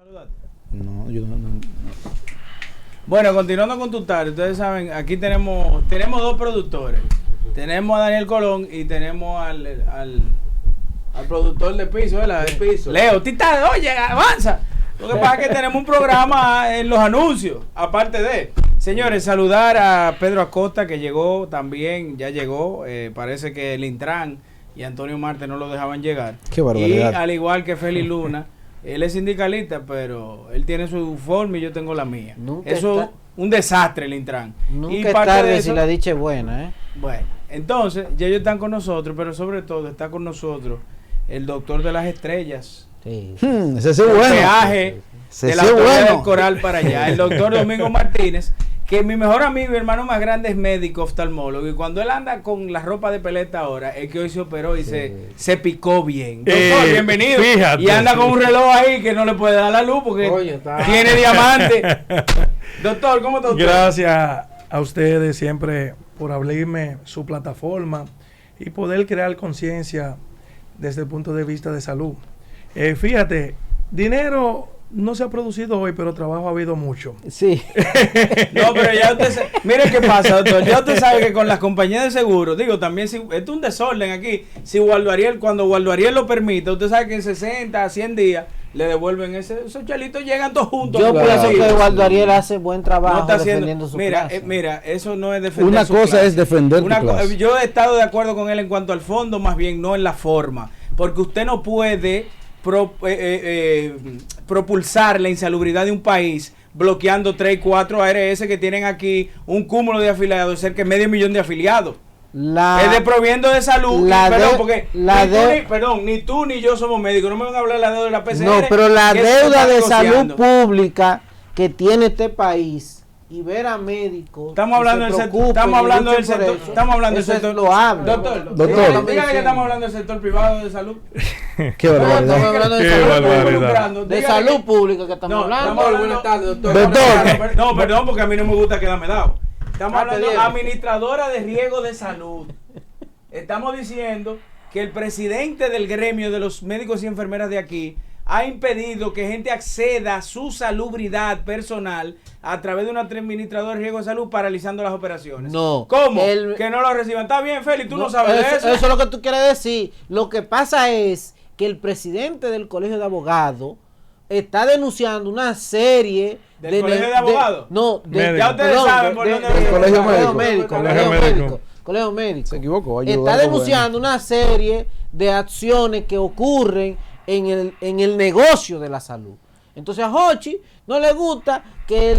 Saludate. No, yo no. Bueno, continuando con tu tarde, ustedes saben, aquí tenemos dos productores. Tenemos a Daniel Colón y tenemos al productor de piso, ¿verdad? De piso. Leo, Tita, oye, avanza. Lo que pasa es que tenemos un programa en los anuncios, aparte de. Señores, saludar a Pedro Acosta, que llegó también, ya llegó. Parece que el Intran y Antonio Marte no lo dejaban llegar. Qué barbaridad. Y al igual que Félix Luna, él es sindicalista, pero él tiene su forma y yo tengo la mía. Eso es un desastre el Intran. Nunca Y es parte tarde de eso, si la dicha es buena, ¿eh? Bueno, entonces, ya ellos están con nosotros, pero sobre todo está con nosotros el doctor de las estrellas. Sí. Ese sí es bueno. Peaje Ese de la sí es autoridad bueno. del Coral para allá, el doctor Domingo Martínez, que mi mejor amigo y hermano más grande es médico oftalmólogo, y cuando él anda con la ropa de peleta ahora, es que hoy se operó y se picó bien. Doctor, bienvenido. Fíjate. Y anda con un reloj ahí que no le puede dar la luz porque Coño, está. tiene diamante. Doctor, ¿cómo está usted? Gracias a ustedes siempre por abrirme su plataforma y poder crear conciencia desde el punto de vista de salud. Fíjate, dinero no se ha producido hoy, pero trabajo ha habido mucho. Sí. No, pero ya usted mire qué pasa, doctor. Ya usted sabe que con las compañías de seguro, digo, también si, esto es un desorden aquí. Si cuando Waldo Ariel lo permite, usted sabe que en 60 a 100 días le devuelven esos chalitos, llegan todos juntos. Yo Claro. pienso que Eduardo Ariel hace buen trabajo No está defendiendo haciendo. su Mira, clase. mira, eso no es defender Una su cosa clase. es defender tu clase. Yo he estado de acuerdo con él en cuanto al fondo, más bien no en la forma, porque usted no puede propulsar la insalubridad de un país bloqueando 3 y 4 ARS que tienen aquí un cúmulo de afiliados, cerca de 500,000 de afiliados. Es de proviendo de salud. Ni tú ni yo somos médicos. No me van a hablar de la deuda de la PCR. No, pero la que se deuda está de salud negociando. pública que tiene este país y ver a médicos. Estamos hablando del sector. Estamos hablando del sector. Estamos hablando del sector. Lo hablo. Doctor, Doctor. dígale que estamos hablando del sector privado de salud. Qué No, estamos barbaridad. hablando de Qué salud barbaridad. pública. De Dígale salud que- pública que estamos No, hablando. estamos hablando- Buenas tardes, doctor. Doctor. No, perdón, porque a mí no me gusta quedarme dado. Estamos Ah, hablando te de dieron. administradora de riesgo de salud. Estamos diciendo que el presidente del gremio de los médicos y enfermeras de aquí ha impedido que gente acceda a su salubridad personal a través de una administradora de riesgo de salud paralizando las operaciones. No. ¿Cómo? El- Que no lo reciban. Está bien, Félix, tú no sabes de eso. Eso es lo que tú quieres decir. Lo que pasa es que el presidente del Colegio de Abogados está denunciando una serie ¿Del Colegio de Abogados? Médico. Ya ustedes saben por dónde del Colegio Médico. Colegio Médico. Se equivocó. Está denunciando una serie de acciones que ocurren en el negocio de la salud. Entonces a Hochi no le gusta que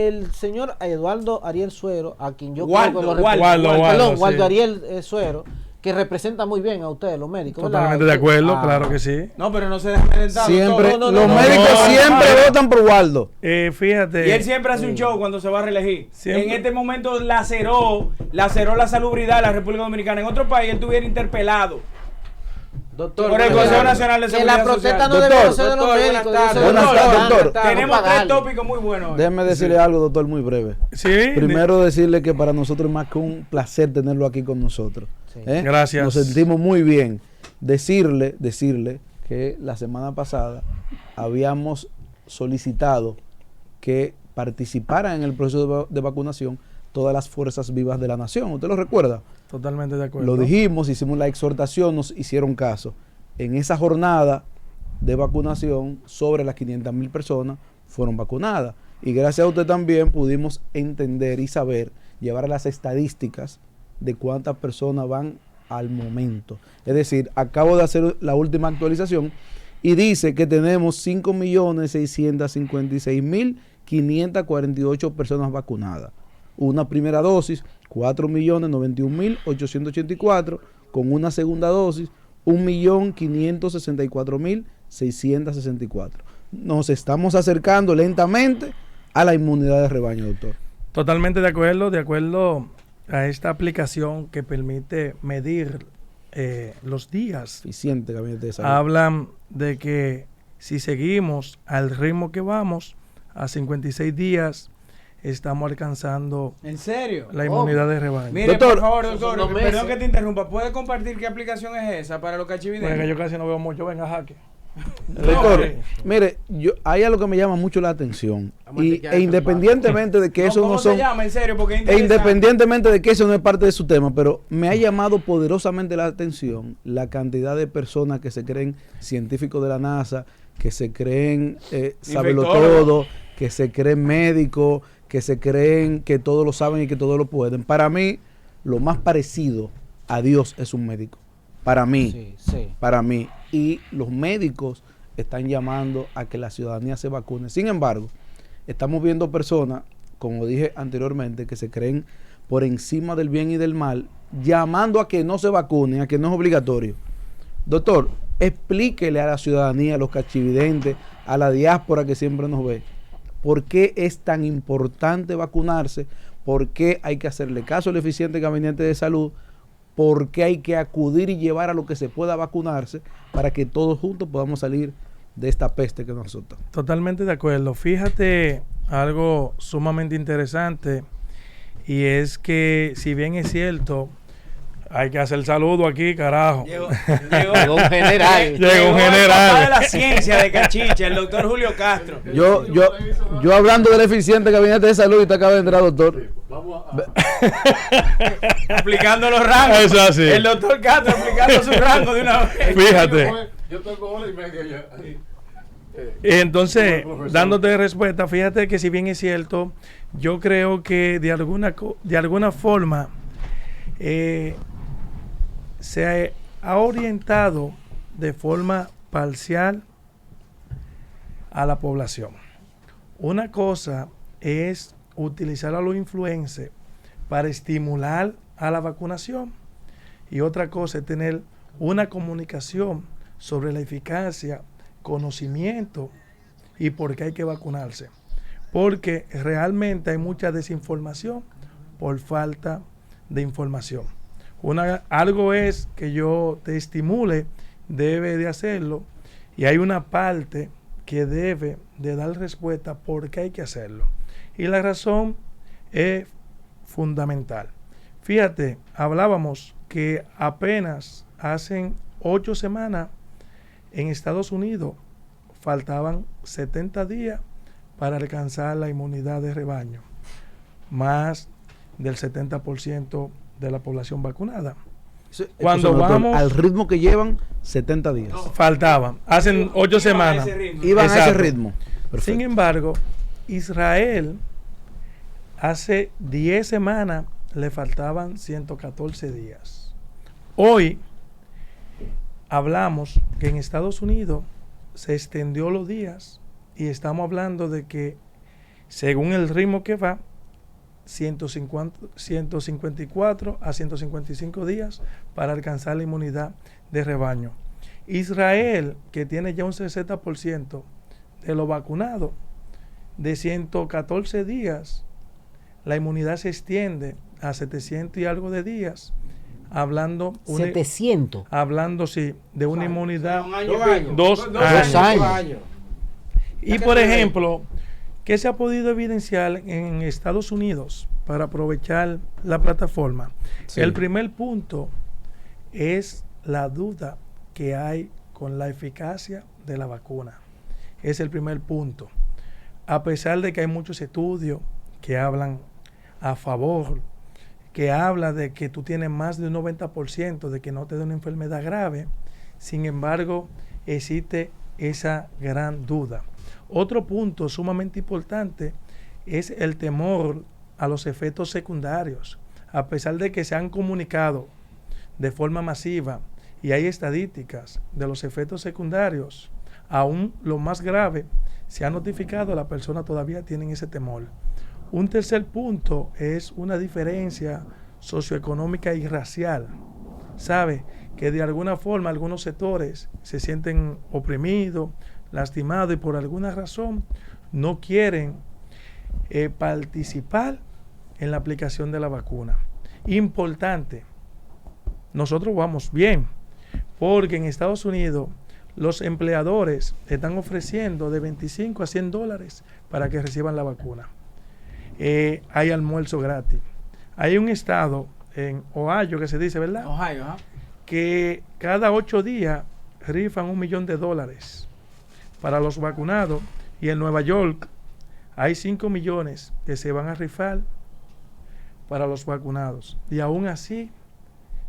el señor Eduardo Ariel Suero, a quien yo Waldo, creo que Waldo, Waldo sí. Ariel Suero, que representa muy bien a ustedes los médicos. ¿verdad? Totalmente de acuerdo, Ah. claro que sí. No, pero no se deja amedrentar, Siempre, doctor. los médicos siempre votan por Waldo. Fíjate. Y él siempre hace un show cuando se va a reelegir. Siempre. En este momento laceró la salubridad de la República Dominicana. En otro país él estuviera interpelado Doctor, por el buenas Consejo tardes. Nacional de Que Seguridad la protesta Social. no Doctor, debe ser de los doctor, médicos. buenas debe ser de tardes. los Buenas tardes, ciudadanos. doctor. Tenemos tres Pagarle. tópicos muy buenos hoy. Déjeme decirle algo, doctor, muy breve. Sí. Primero decirle que para nosotros es más que un placer tenerlo aquí con nosotros. Sí. Gracias. Nos sentimos muy bien. Decirle que la semana pasada habíamos solicitado que participaran en el proceso de vacunación todas las fuerzas vivas de la nación. ¿Usted lo recuerda? Totalmente de acuerdo. Lo dijimos, hicimos la exhortación, nos hicieron caso. En esa jornada de vacunación, sobre las 500,000 personas fueron vacunadas. Y gracias a usted también pudimos entender y saber, llevar las estadísticas de cuántas personas van al momento. Es decir, acabo de hacer la última actualización y dice que tenemos 5.656.548 personas vacunadas. Una primera dosis, 4.091.884, con una segunda dosis, 1.564.664. Nos estamos acercando lentamente a la inmunidad de rebaño, doctor. Totalmente de acuerdo a esta aplicación que permite medir los días. Eficiente gabinete de salud. Hablan de que si seguimos al ritmo que vamos, a 56 días estamos alcanzando ¿En serio? la inmunidad de rebaño. Mire, Doctor, por favor, son doctor, 2 meses. perdón que te interrumpa. ¿Puede compartir qué aplicación es esa para los Bueno, que cachivideros? yo casi no veo mucho. Venga, Jaque. Rector, mire, hay algo que me llama mucho la atención. Independientemente de que eso ¿Cómo no se son. llama? En serio, porque es E interesante. independientemente de que eso no es parte de su tema, pero me ha llamado poderosamente la atención la cantidad de personas que se creen científicos de la NASA, que se creen sabelo todo, que se creen médicos, que se creen que todo lo saben y que todo lo pueden. Para mí, lo más parecido a Dios es un médico. Para mí, para mí. Y los médicos están llamando a que la ciudadanía se vacune. Sin embargo, estamos viendo personas, como dije anteriormente, que se creen por encima del bien y del mal, llamando a que no se vacunen, a que no es obligatorio. Doctor, explíquele a la ciudadanía, a los cachividentes, a la diáspora que siempre nos ve, por qué es tan importante vacunarse, por qué hay que hacerle caso al eficiente gabinete de salud, por qué hay que acudir y llevar a lo que se pueda vacunarse para que todos juntos podamos salir de esta peste que nos azota. Totalmente de acuerdo. Fíjate algo sumamente interesante, y es que si bien es cierto, hay que hacer el saludo aquí, carajo. Llegó un general. Llegó un el general. papá de la ciencia de Cachicha, el doctor Julio Castro. Yo hablando del eficiente gabinete de salud y te acaba de entrar, doctor. Aplicando los rangos. Eso así. El doctor Castro aplicando su rango de una vez. Fíjate. Yo tengo hora y media ya. Entonces, Profesor. dándote respuesta, fíjate que si bien es cierto, yo creo que de alguna forma se ha orientado de forma parcial a la población. Una cosa es utilizar a los influencers para estimular a la vacunación, y otra cosa es tener una comunicación sobre la eficacia, conocimiento y por qué hay que vacunarse, porque realmente hay mucha desinformación por falta de información. Algo es que yo te estimule, debe de hacerlo, y hay una parte que debe de dar respuesta por qué hay que hacerlo, y la razón es fundamental. Fíjate, hablábamos que apenas hace 8 semanas en Estados Unidos faltaban 70 días para alcanzar la inmunidad de rebaño, más del 70% de la población vacunada. Cuando Doctor, vamos al ritmo que llevan, 70 días. faltaban, hace 8 semanas. Iban a ese Exacto. ritmo. Perfecto. Sin embargo, Israel hace 10 semanas le faltaban 114 días. Hoy hablamos que en Estados Unidos se extendió los días, y estamos hablando de que según el ritmo que va, 154 a 155 días para alcanzar la inmunidad de rebaño. Israel, que tiene ya un 60% de los vacunados, de 114 días, la inmunidad se extiende a 700 y algo de días, hablando 700. hablando sí, de una inmunidad Dos años. Y por ejemplo, ¿qué se ha podido evidenciar en Estados Unidos para aprovechar la plataforma? Sí. El primer punto es la duda que hay con la eficacia de la vacuna. Es el primer punto. A pesar de que hay muchos estudios que hablan a favor, que habla de que tú tienes más de un 90% de que no te dé una enfermedad grave, sin embargo, existe esa gran duda. Otro punto sumamente importante es el temor a los efectos secundarios. A pesar de que se han comunicado de forma masiva y hay estadísticas de los efectos secundarios, aún lo más grave se ha notificado, la persona todavía tiene ese temor. Un tercer punto es una diferencia socioeconómica y racial. Sabe que de alguna forma algunos sectores se sienten oprimidos, lastimados, y por alguna razón no quieren participar en la aplicación de la vacuna. Importante, nosotros vamos bien, porque en Estados Unidos los empleadores están ofreciendo de 25 a 100 dólares para que reciban la vacuna. Hay almuerzo gratis. Hay un estado en Ohio que se dice, ¿verdad? Ohio, Que cada 8 días rifan $1 millón para los vacunados, y en Nueva York hay 5 millones que se van a rifar para los vacunados, y aún así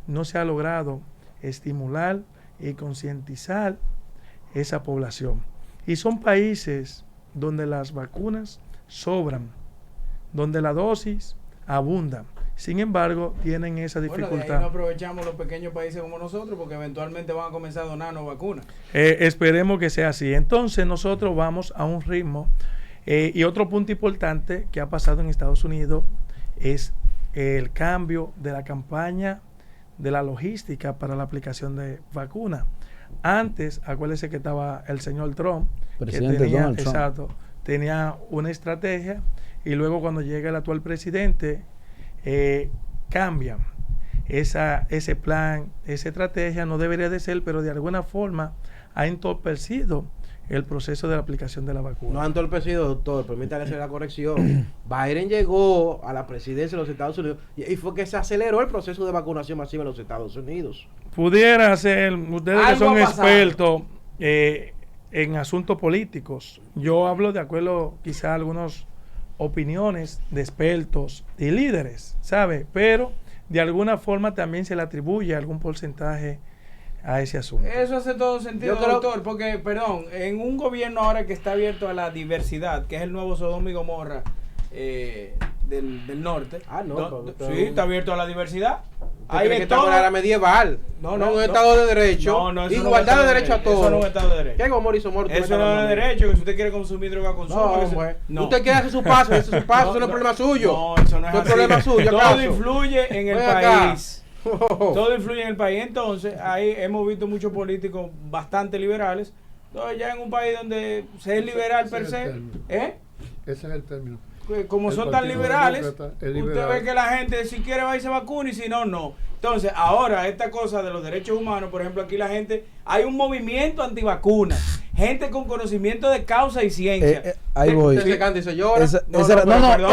no se ha logrado estimular y concientizar esa población. Y son países donde las vacunas sobran, donde la dosis abunda. Sin embargo, tienen esa Bueno, de dificultad. ahí no aprovechamos los pequeños países como nosotros porque eventualmente van a comenzar a donarnos vacunas. Esperemos que sea así. Entonces nosotros vamos a un ritmo. Y otro punto importante que ha pasado en Estados Unidos es el cambio de la campaña de la logística para la aplicación de vacunas. Antes, acuérdense que estaba el señor Trump, Presidente que tenía, Donald Trump. exacto, tenía una estrategia, y luego cuando llega el actual presidente, cambian ese plan, esa estrategia. No debería de ser, pero de alguna forma ha entorpecido el proceso de la aplicación de la vacuna. No han entorpecido, doctor, permítale hacer la corrección. Biden llegó a la presidencia de los Estados Unidos y fue que se aceleró el proceso de vacunación masiva en los Estados Unidos. Pudiera ser, ustedes que Algo son ha pasado. expertos en asuntos políticos, yo hablo de acuerdo quizá a algunas opiniones de expertos y líderes, ¿sabe? Pero de alguna forma también se le atribuye algún porcentaje a ese asunto. Eso hace todo sentido, Yo creo- doctor, porque, perdón, en un gobierno ahora que está abierto a la diversidad, que es el nuevo Sodoma y Gomorra del norte. Ah, no, pero- sí, está abierto a la diversidad. ¿Usted Hay cree que de estamos todo. en la era medieval? No, No, no, un no. Estado de Derecho, No, no, eso no igualdad es un de Estado de derecho a derecho. todos. Eso no es un Estado de derecho. ¿Qué Gomorra y Somorra? Eso no es de derecho, que si usted quiere consumir droga, consuma. No, que se- hombre. no. Usted quiere hacer su paso, ese es su paso, eso no es problema suyo. No, eso no es No así. problema suyo, Todo ¿acaso? influye en el Ven acá. país. Todo influye en el país. Entonces, ahí hemos visto muchos políticos bastante liberales. Entonces, ya en un país donde se es liberal per Ese es el se, término. Ese es el término. como El son tan Partido liberales, Demócrata es usted liberal. ve que la gente si quiere va y se vacuna y si no, no. Entonces, ahora esta cosa de los derechos humanos, por ejemplo, aquí la gente, hay un movimiento antivacunas, gente con conocimiento de causa y ciencia. Ahí voy. Usted se canta y se llora. No, Esa era- no, no, perdón.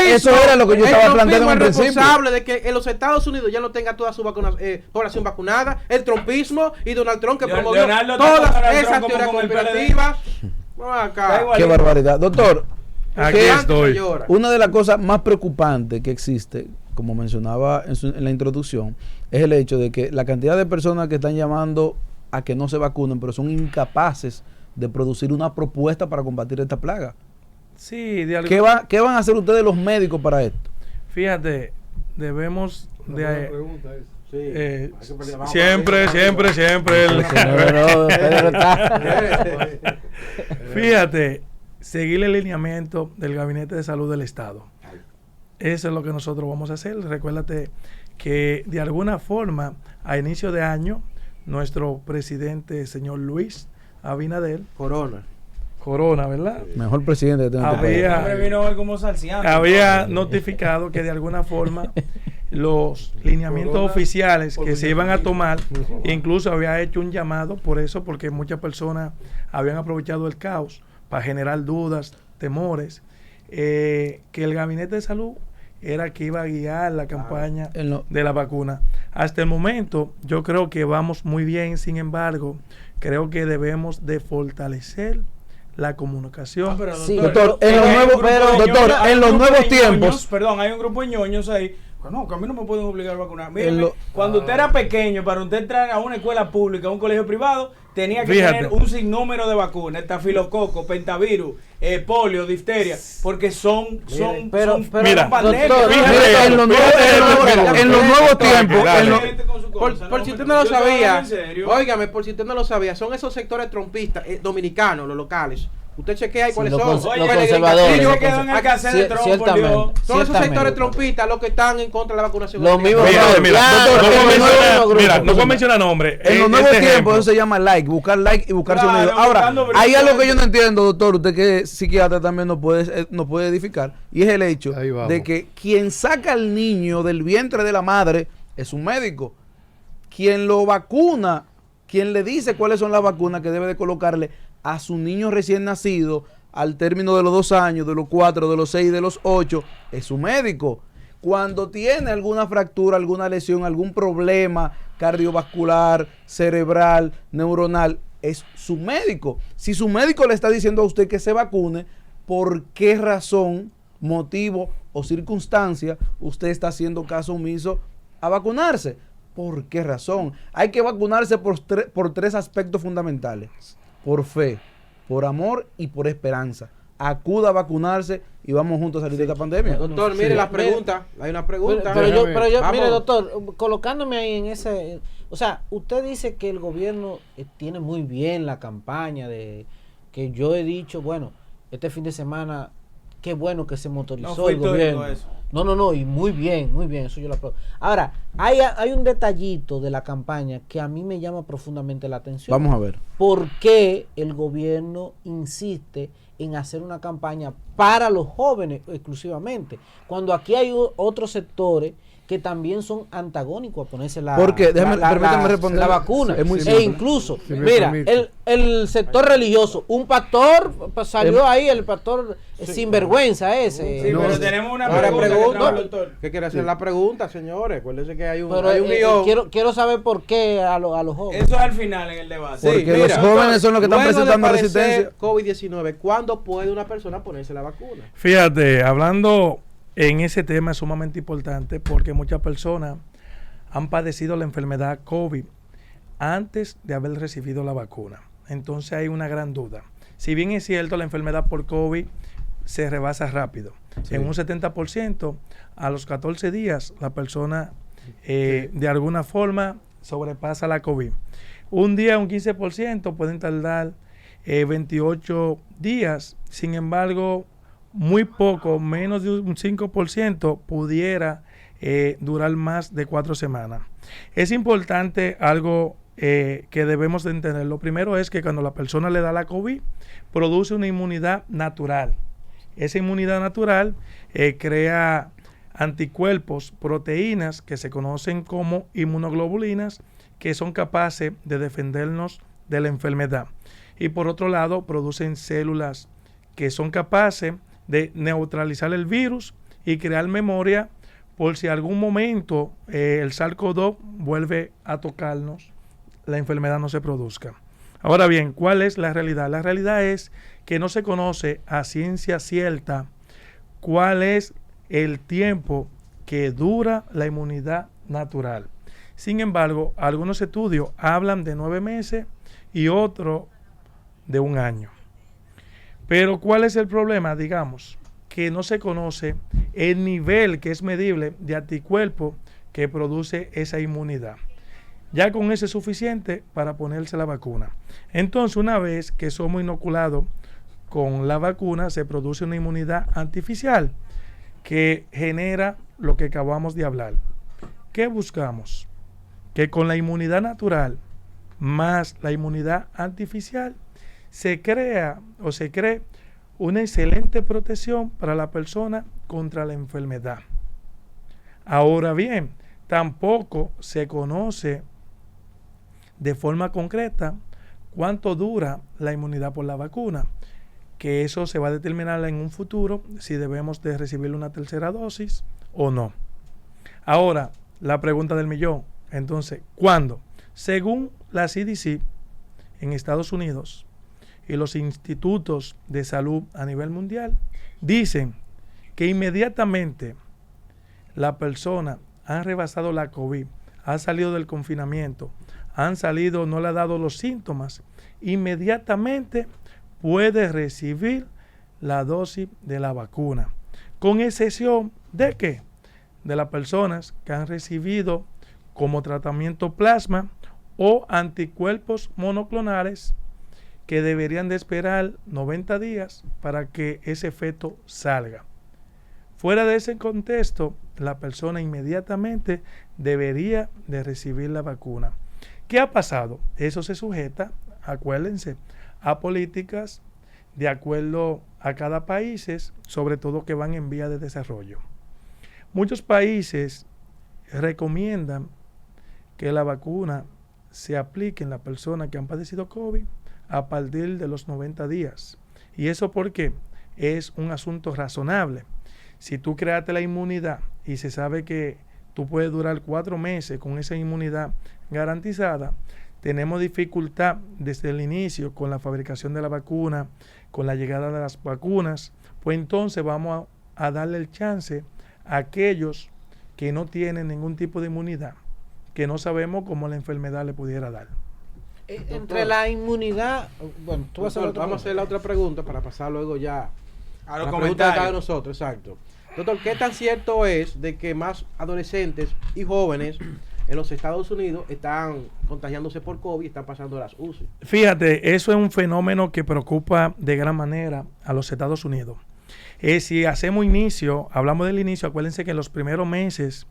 eso era lo que yo estaba planteando en un El principio. responsable de que en los Estados Unidos ya no tenga toda su población vacunada, el trumpismo y Donald Trump que promovió Leonardo está con todas Donald esas Trump como teorías con el PLD. conspirativas. Vamos Da acá. igual. Qué barbaridad. Doctor, Aquí ¿qué- estoy. Llora. una de las cosas más preocupantes que existe, como mencionaba en la introducción, es el hecho de que la cantidad de personas que están llamando a que no se vacunen, pero son incapaces de producir una propuesta para combatir esta plaga. Sí, de ¿Qué van a hacer ustedes los médicos para esto? Fíjate, debemos Una buena de... pregunta esa. Sí. eh, Hay que perder- vamos siempre, para siempre, siempre. Fíjate, seguir el lineamiento del Gabinete de Salud del Estado. Eso es lo que nosotros vamos a hacer. Recuérdate que de alguna forma, a inicio de año, nuestro presidente, señor Luis Abinader, Corona, ¿verdad? Mejor presidente que tenga este país. El hombre vino hoy como salseando. Había notificado que de alguna forma los lineamientos Corona, oficiales por que se iban a Doña tomar, Felipe. incluso había hecho un llamado por eso, porque muchas personas habían aprovechado el caos para generar dudas, temores, que el Gabinete de Salud era que iba a guiar la campaña En lo- de la vacuna. Hasta el momento yo creo que vamos muy bien, sin embargo, creo que debemos de fortalecer la comunicación. Ah, pero, Sí, Doctor, en hay los un nuevos- grupo de doctor, ñoños, hay en un los grupo nuevos de tiempos- ñoños, perdón, hay un grupo de ñoños ahí. Que no, que a mí no me pueden obligar a vacunar. Mire, En lo- cuando usted era pequeño, para usted entrar a una escuela pública, a un colegio privado, tenía que Fíjate. tener un sinnúmero de vacunas: estafilococo, pentavirus, polio, difteria, porque son pero- Mira, pandemias. doctor, fíjate, Mira, en los nuevos- fíjate, en los nuevos tiempos, dale. en lo- Gente con su cosa, Por si no, usted no lo yo estoy sabía, hablando en serio. óigame, por si usted no lo sabía, son esos sectores trompistas dominicanos, los locales. Usted chequea ahí Sí, cuáles los son. cons- Oye, los Oye, conservadores. Castillo, se quedó en el cassette de Trump, por Ciertamente. Dios. Son esos Ciertamente. sectores trompistas los que están en contra de la vacunación. Los mismos Mira, grupos, mira, claro, doctor, los no voy a mismos mencionar- grupos. mira, no voy a mencionar nombres. En los nuevos Este tiempos ejemplo. eso se llama buscar like y buscar Claro, sonido. Ahora, buscando hay algo que brillo. yo no entiendo, doctor, usted que es psiquiatra también nos puede edificar, y es el hecho Ahí vamos. de que quien saca al niño del vientre de la madre es un médico. Quien lo vacuna, quien le dice cuáles son las vacunas que debe de colocarle a su niño recién nacido al término de los 2 años, de los 4, de los 6, de los 8, es su médico. Cuando tiene alguna fractura, alguna lesión, algún problema cardiovascular, cerebral, neuronal, es su médico. Si su médico le está diciendo a usted que se vacune, ¿por qué razón, motivo o circunstancia usted está haciendo caso omiso a vacunarse? ¿Por qué razón? Hay que vacunarse por tres aspectos fundamentales: por fe, por amor y por esperanza. Acuda a vacunarse y vamos juntos a salir de esta pandemia. Doctor, mire la pregunta. Hay una pregunta. Pero yo, Vamos. mire, doctor, colocándome ahí en ese, o sea, usted dice que el gobierno tiene muy bien la campaña de que yo he dicho, bueno, este fin de semana, qué bueno que se motorizó No fue el gobierno. eso. No, y muy bien, eso yo lo aplaudo. Ahora, hay un detallito de la campaña que a mí me llama profundamente la atención. Vamos a ver. ¿Por qué el gobierno insiste en hacer una campaña para los jóvenes exclusivamente, cuando aquí hay otros sectores que también son antagónicos a ponerse Porque, permítame responder. la vacuna? Es muy E simple. incluso, Si me mira, permite. el sector religioso, un pastor salió ahí, el pastor sinvergüenza ese. Sí, No, pero sí. tenemos una Ahora pregunta. que pregunta. trajo el doctor. ¿Qué quiere hacer la pregunta, señores? Acuérdense que hay un Pero guión. quiero saber por qué a los jóvenes. Eso es al final en el debate. Porque mira, los jóvenes son los que están luego de presentando padecer resistencia. COVID-19, ¿cuándo puede una persona ponerse la vacuna? Fíjate, hablando en ese tema es sumamente importante porque muchas personas han padecido la enfermedad COVID antes de haber recibido la vacuna. Entonces hay una gran duda. Si bien es cierto, la enfermedad por COVID se rebasa rápido. Sí. En un 70%, a los 14 días, la persona de alguna forma sobrepasa la COVID. Un día, un 15%, pueden tardar 28 días. Sin embargo, muy poco, menos de un 5%, pudiera durar más de 4 semanas. Es importante algo que debemos de entender. Lo primero es que cuando la persona le da la COVID, produce una inmunidad natural. Esa inmunidad natural crea anticuerpos, proteínas que se conocen como inmunoglobulinas, que son capaces de defendernos de la enfermedad. Y por otro lado, producen células que son capaces de neutralizar el virus y crear memoria por si algún momento el SARS-CoV-2 vuelve a tocarnos, la enfermedad no se produzca. Ahora bien, ¿cuál es la realidad? La realidad es que no se conoce a ciencia cierta cuál es el tiempo que dura la inmunidad natural. Sin embargo, algunos estudios hablan de 9 meses y otros de 1 año. Pero ¿cuál es el problema? Digamos que no se conoce el nivel que es medible de anticuerpos que produce esa inmunidad. Ya con eso es suficiente para ponerse la vacuna. Entonces, una vez que somos inoculados con la vacuna, se produce una inmunidad artificial que genera lo que acabamos de hablar. ¿Qué buscamos? Que con la inmunidad natural más la inmunidad artificial se cree una excelente protección para la persona contra la enfermedad. Ahora bien, tampoco se conoce de forma concreta cuánto dura la inmunidad por la vacuna, que eso se va a determinar en un futuro si debemos de recibir una tercera dosis o no. Ahora, la pregunta del millón, entonces, ¿cuándo? Según la CDC en Estados Unidos y los institutos de salud a nivel mundial, dicen que inmediatamente la persona ha rebasado la COVID, ha salido del confinamiento, no le ha dado los síntomas, inmediatamente puede recibir la dosis de la vacuna, con excepción de ¿qué? De las personas que han recibido como tratamiento plasma o anticuerpos monoclonales que deberían de esperar 90 días para que ese efecto salga. Fuera de ese contexto, la persona inmediatamente debería de recibir la vacuna. ¿Qué ha pasado? Eso se sujeta, acuérdense, a políticas de acuerdo a cada país, sobre todo que van en vía de desarrollo. Muchos países recomiendan que la vacuna se aplique en las personas que han padecido COVID a partir de los 90 días. ¿Y eso porque es un asunto razonable? Si tú creaste la inmunidad y se sabe que tú puedes durar 4 meses con esa inmunidad garantizada, tenemos dificultad desde el inicio con la fabricación de la vacuna, con la llegada de las vacunas, pues entonces vamos a darle el chance a aquellos que no tienen ningún tipo de inmunidad, que no sabemos cómo la enfermedad le pudiera dar. Entre la inmunidad, bueno, tú vas a Doctor, vamos a hacer la otra pregunta para pasar luego ya A los la pregunta de cada comentarios. uno de nosotros, exacto. Doctor, ¿qué tan cierto es de que más adolescentes y jóvenes en los Estados Unidos están contagiándose por COVID y están pasando las UCI? Fíjate, eso es un fenómeno que preocupa de gran manera a los Estados Unidos. Si hacemos hablamos del inicio, acuérdense que en los primeros meses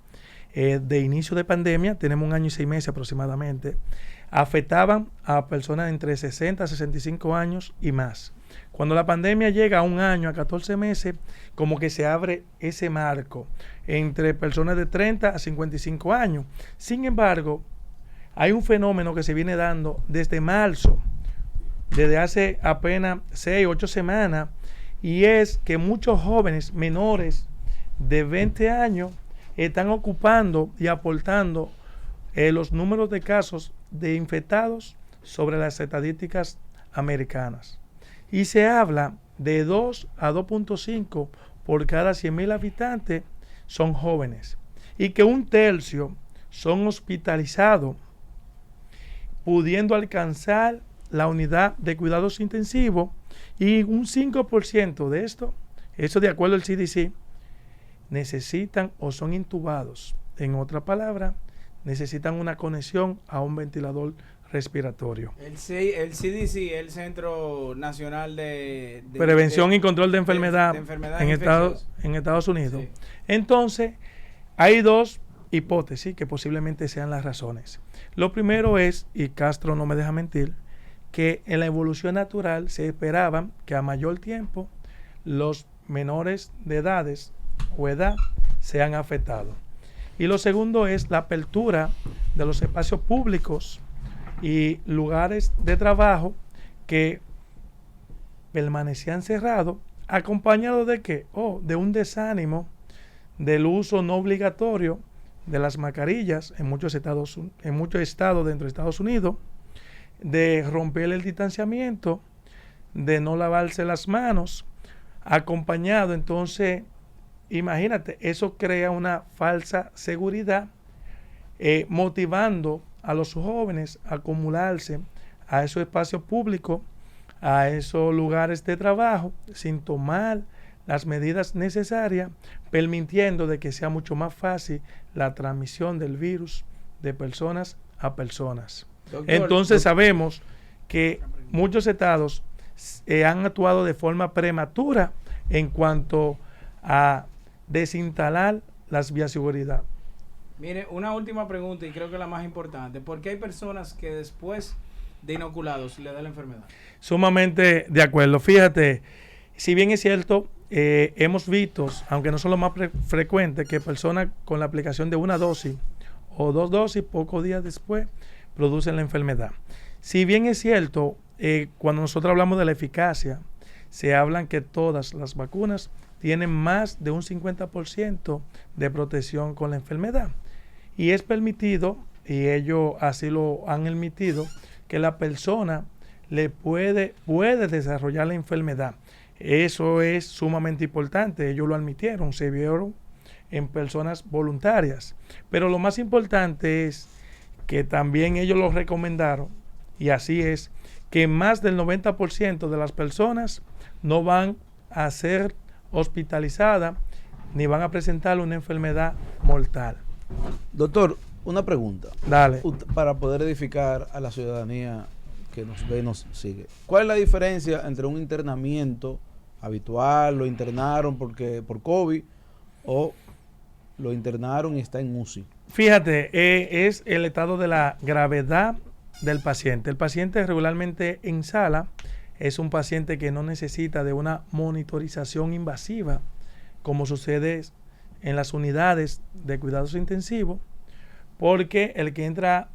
de inicio de pandemia, tenemos 1 año y 6 meses aproximadamente, afectaban a personas entre 60 a 65 años y más. Cuando la pandemia llega a 1 año, a 14 meses, como que se abre ese marco entre personas de 30 a 55 años. Sin embargo, hay un fenómeno que se viene dando desde marzo, desde hace apenas 6, 8 semanas, y es que muchos jóvenes menores de 20 años están ocupando y aportando los números de casos de infectados sobre las estadísticas americanas. Y se habla de 2 a 2.5 por cada 100,000 habitantes son jóvenes. Y que 1/3 son hospitalizados, pudiendo alcanzar la unidad de cuidados intensivos, y un 5% de esto, eso de acuerdo al CDC, necesitan o son intubados. En otra palabra, necesitan una conexión a un ventilador respiratorio. El CDC, el Centro Nacional de Prevención y Control de Enfermedad de enfermedades en infecciosas. Estados Unidos. Sí. Entonces, hay 2 hipótesis que posiblemente sean las razones. Lo primero es, y Castro no me deja mentir, que en la evolución natural se esperaba que a mayor tiempo los menores de edades o edad sean afectados. Y lo segundo es la apertura de los espacios públicos y lugares de trabajo que permanecían cerrados, acompañado de ¿qué? De un desánimo del uso no obligatorio de las mascarillas en muchos estados dentro de Estados Unidos, de romper el distanciamiento, de no lavarse las manos, acompañado. Entonces, imagínate, eso crea una falsa seguridad, motivando a los jóvenes a acumularse a esos espacios públicos, a esos lugares de trabajo, sin tomar las medidas necesarias, permitiendo de que sea mucho más fácil la transmisión del virus de personas a personas. Doctor, Entonces sabemos que muchos estados han actuado de forma prematura en cuanto a desinstalar las bioseguridad. Mire, una última pregunta y creo que la más importante. ¿Por qué hay personas que después de inoculados le da la enfermedad? Sumamente de acuerdo. Fíjate, si bien es cierto, hemos visto, aunque no son los más frecuentes, que personas con la aplicación de 1 dosis o 2 dosis, pocos días después, producen la enfermedad. Si bien es cierto, cuando nosotros hablamos de la eficacia, se hablan que todas las vacunas tienen más de un 50% de protección con la enfermedad. Y es permitido, y ellos así lo han admitido, que la persona puede desarrollar la enfermedad. Eso es sumamente importante. Ellos lo admitieron, se vieron en personas voluntarias. Pero lo más importante es que también ellos lo recomendaron, y así es, que más del 90% de las personas no van a ser hospitalizadas ni van a presentar una enfermedad mortal. Doctor, una pregunta. Dale. Para poder edificar a la ciudadanía que nos ve y nos sigue. ¿Cuál es la diferencia entre un internamiento habitual, lo internaron por COVID, o lo internaron y está en UCI? Fíjate, es el estado de la gravedad del paciente. El paciente regularmente en sala es un paciente que no necesita de una monitorización invasiva, como sucede en las unidades de cuidados intensivos, porque el que entra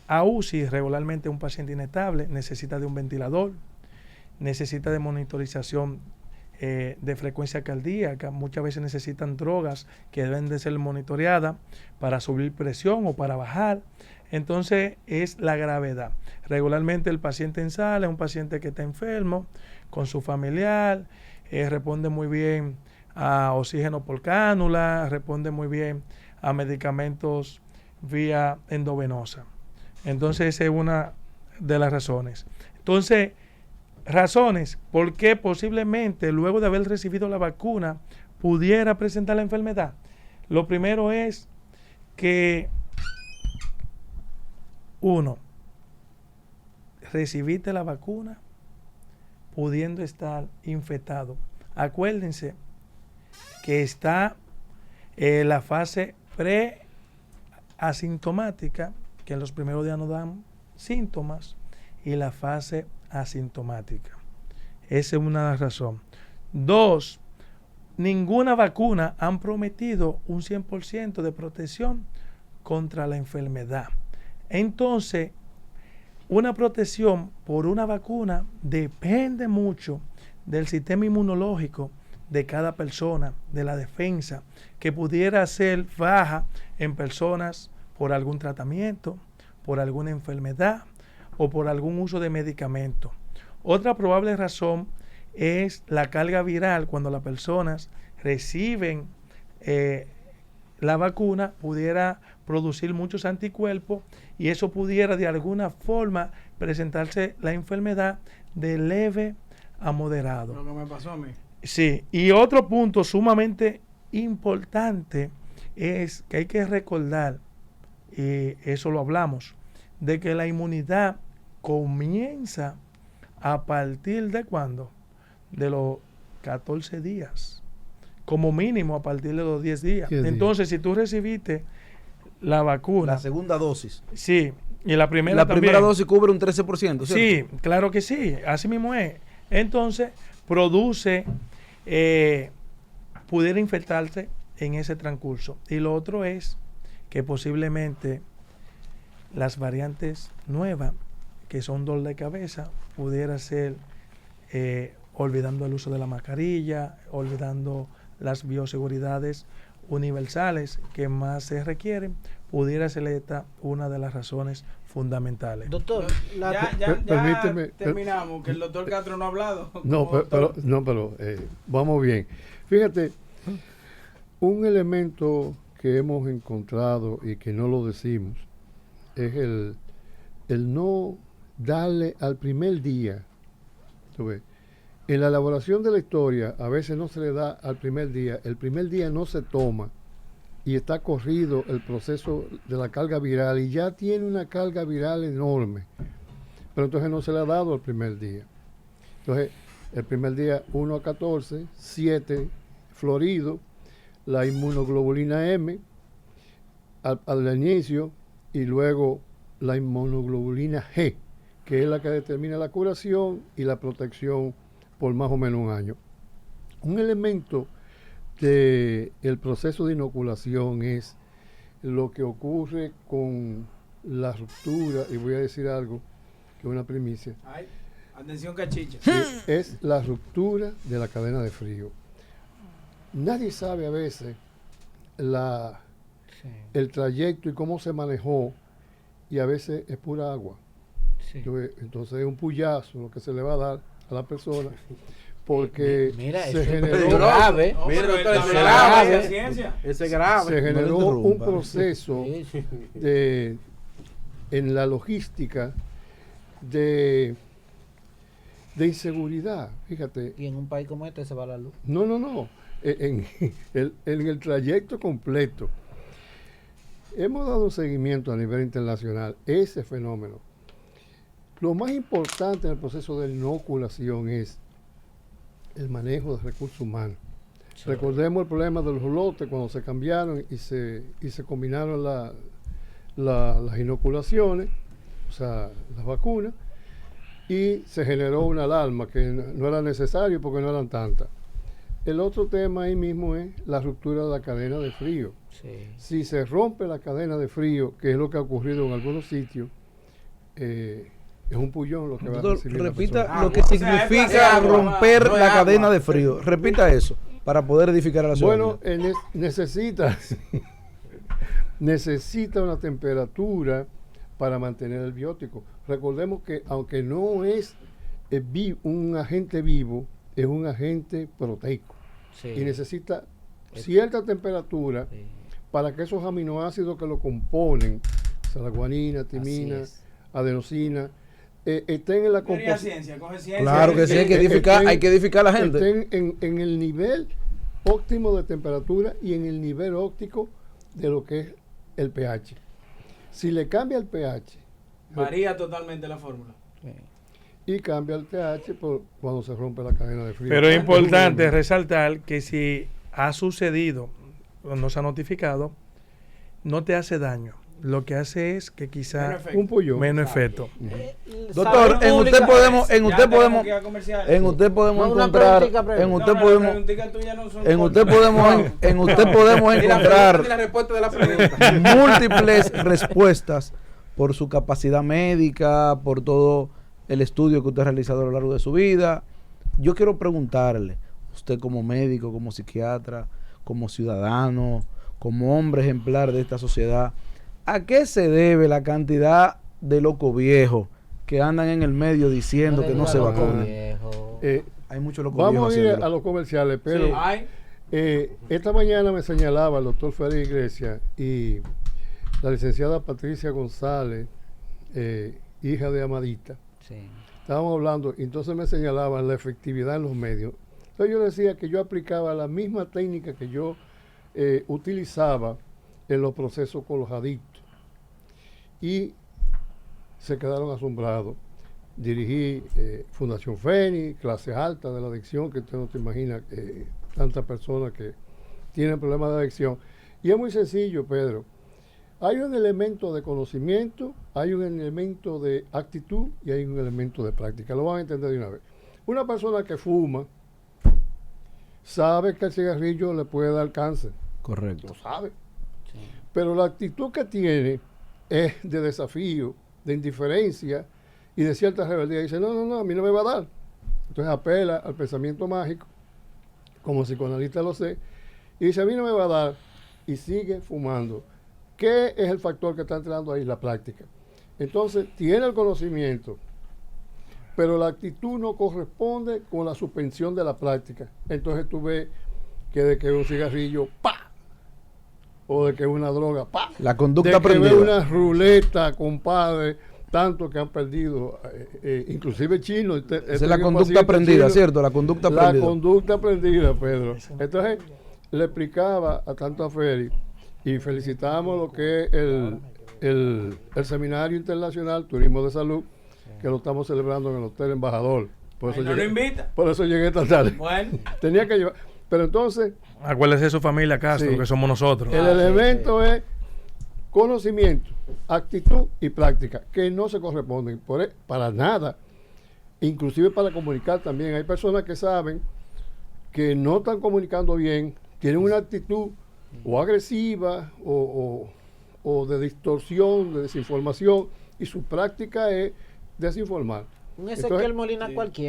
a UCI regularmente es un paciente inestable, necesita de un ventilador, necesita de monitorización de frecuencia cardíaca, muchas veces necesitan drogas que deben de ser monitoreadas para subir presión o para bajar. Entonces es la gravedad. Regularmente el paciente en sala es un paciente que está enfermo, con su familiar, responde muy bien a oxígeno por cánula, responde muy bien a medicamentos vía endovenosa. Entonces esa es una de las razones. Entonces, razones por qué posiblemente luego de haber recibido la vacuna pudiera presentar la enfermedad. Lo primero es que uno, recibiste la vacuna pudiendo estar infectado. Acuérdense que está la fase preasintomática, que en los primeros días no dan síntomas, y la fase asintomática. Esa es una razón. Dos, ninguna vacuna han prometido un 100% de protección contra la enfermedad. Entonces, una protección por una vacuna depende mucho del sistema inmunológico de cada persona, de la defensa, que pudiera ser baja en personas por algún tratamiento, por alguna enfermedad o por algún uso de medicamento. Otra probable razón es la carga viral. Cuando las personas reciben la vacuna, pudiera producir muchos anticuerpos y eso pudiera de alguna forma presentarse la enfermedad de leve a moderado. Lo que me pasó a mí. Sí, y otro punto sumamente importante es que hay que recordar, y eso lo hablamos, de que la inmunidad comienza a partir de ¿cuándo? De los 14 días, como mínimo a partir de los 10 días. Entonces, si tú recibiste la vacuna, La segunda dosis. sí, y la primera La también. primera dosis cubre un 13%, ¿cierto? Sí, claro que sí, así mismo es. Entonces, produce, pudiera infectarse en ese transcurso. Y lo otro es que posiblemente las variantes nuevas, que son dolor de cabeza, pudiera ser olvidando el uso de la mascarilla, olvidando las bioseguridades universales que más se requieren, pudiera ser esta una de las razones fundamentales. Doctor, Ya Permíteme, terminamos, que el doctor Castro no ha hablado. No, Como doctor. pero vamos bien. Fíjate, un elemento que hemos encontrado y que no lo decimos es el no darle al primer día. ¿Tú ves? En la elaboración de la historia a veces no se le da al primer día. El primer día no se toma y está corrido el proceso de la carga viral y ya tiene una carga viral enorme. Pero entonces no se le ha dado el primer día. Entonces, el primer día 1 a 14, 7 florido, la inmunoglobulina M al inicio y luego la inmunoglobulina G, que es la que determina la curación y la protección por más o menos un año. Un elemento del proceso de inoculación es lo que ocurre con la ruptura, y voy a decir algo que es una primicia. Ay, atención cachicha. Es la ruptura de la cadena de frío. Nadie sabe a veces el trayecto y cómo se manejó, y a veces es pura agua. Entonces es un puyazo lo que se le va a dar a la persona, porque mira, se eso generó, es grave. No, Mira, pero doctor, él eso está es hablando de grave. ciencia. Ese es grave. se generó No le un interrumpa. proceso Sí, sí. en la logística de inseguridad. Fíjate, Y en un país como este se va la luz. no, en el trayecto completo. Hemos dado seguimiento a nivel internacional a ese fenómeno. Lo más importante en el proceso de inoculación es el manejo de recursos humanos. Sí. Recordemos el problema de los lotes cuando se cambiaron y se combinaron las inoculaciones, o sea, las vacunas, y se generó una alarma que no era necesario porque no eran tantas. El otro tema ahí mismo es la ruptura de la cadena de frío. Sí. Si se rompe la cadena de frío, que es lo que ha ocurrido en algunos sitios, es un pullón lo que va a Doctor, recibir la repita persona. lo que O sea, significa es agua, romper no es la agua. cadena de frío. Repita eso para poder edificar a la ciudadanía. Bueno, necesita una temperatura para mantener el biótico. Recordemos que aunque no es un agente vivo, es un agente proteico Sí. y necesita cierta temperatura Sí. para que esos aminoácidos que lo componen, guanina, timina, Así es. adenosina, estén en la Quería composición. ciencia, coge ciencia. Claro que sí, hay que edificar, hay que edificar a la gente. Estén en el nivel óptimo de temperatura y en el nivel óptico de lo que es el pH. Si le cambia el pH Varía totalmente la fórmula. y cambia el pH cuando se rompe la cadena de frío. Pero es importante resaltar que si ha sucedido o no se ha notificado, no te hace daño. Lo que hace es que quizá un pollo. menos efecto. Doctor, en usted podemos, Ya tenemos que ir a comerciales. en usted podemos Una encontrar, preguntita breve. en No, usted las podemos, preguntitas tuyas no son en usted cortas. podemos, en usted podemos Y la encontrar pregunta y la respuesta de la pregunta. múltiples respuestas por su capacidad médica, por todo el estudio que usted ha realizado a lo largo de su vida. Yo quiero preguntarle, usted como médico, como psiquiatra, como ciudadano, como hombre ejemplar de esta sociedad, ¿a qué se debe la cantidad de locos viejos que andan en el medio diciendo que no se vacunen? Hay muchos locos viejos Vamos a ir haciéndolo. a los comerciales, pero Sí. Ay, esta mañana me señalaba el doctor Félix Iglesias y la licenciada Patricia González, hija de Amadita. Sí. Estábamos hablando, y entonces me señalaban la efectividad en los medios. Entonces yo decía que yo aplicaba la misma técnica que yo utilizaba en los procesos con los adictos. Y se quedaron asombrados. Dirigí Fundación Fénix, clases altas de la adicción, que usted no te imagina, tantas personas que tienen problemas de adicción. Y es muy sencillo, Pedro. Hay un elemento de conocimiento, hay un elemento de actitud y hay un elemento de práctica. Lo van a entender de una vez. Una persona que fuma sabe que el cigarrillo le puede dar cáncer. Correcto. Lo sabe. Pero la actitud que tiene es de desafío, de indiferencia y de cierta rebeldía. Dice, no, a mí no me va a dar. Entonces apela al pensamiento mágico, como psicoanalista lo sé, y dice, a mí no me va a dar, y sigue fumando. ¿Qué es el factor que está entrando ahí? La práctica. Entonces, tiene el conocimiento, pero la actitud no corresponde con la suspensión de la práctica. Entonces tú ves que de que un cigarrillo, ¡pa! O de que una droga, ¡pa! La conducta de que ve aprendida. una ruleta, compadre, tanto que han perdido, inclusive chinos. Esa es la conducta aprendida, ¿cierto? La conducta La aprendida. conducta aprendida, Pedro. Entonces, le explicaba a tanto a Félix y felicitamos lo que es el Seminario Internacional Turismo de Salud, que lo estamos celebrando en el Hotel Embajador. Por Ay, no lo invita. por eso llegué esta tarde. Bueno, Tenía que llevar. Pero entonces, Acuérdese de su familia, Castro, Sí. que somos nosotros. el elemento es conocimiento, actitud y práctica, que no se corresponden para nada. Inclusive para comunicar también. Hay personas que saben que no están comunicando bien, tienen una actitud o agresiva o de distorsión, de desinformación, y su práctica es desinformar. Un Entonces, Ezequiel Molina cualquiera.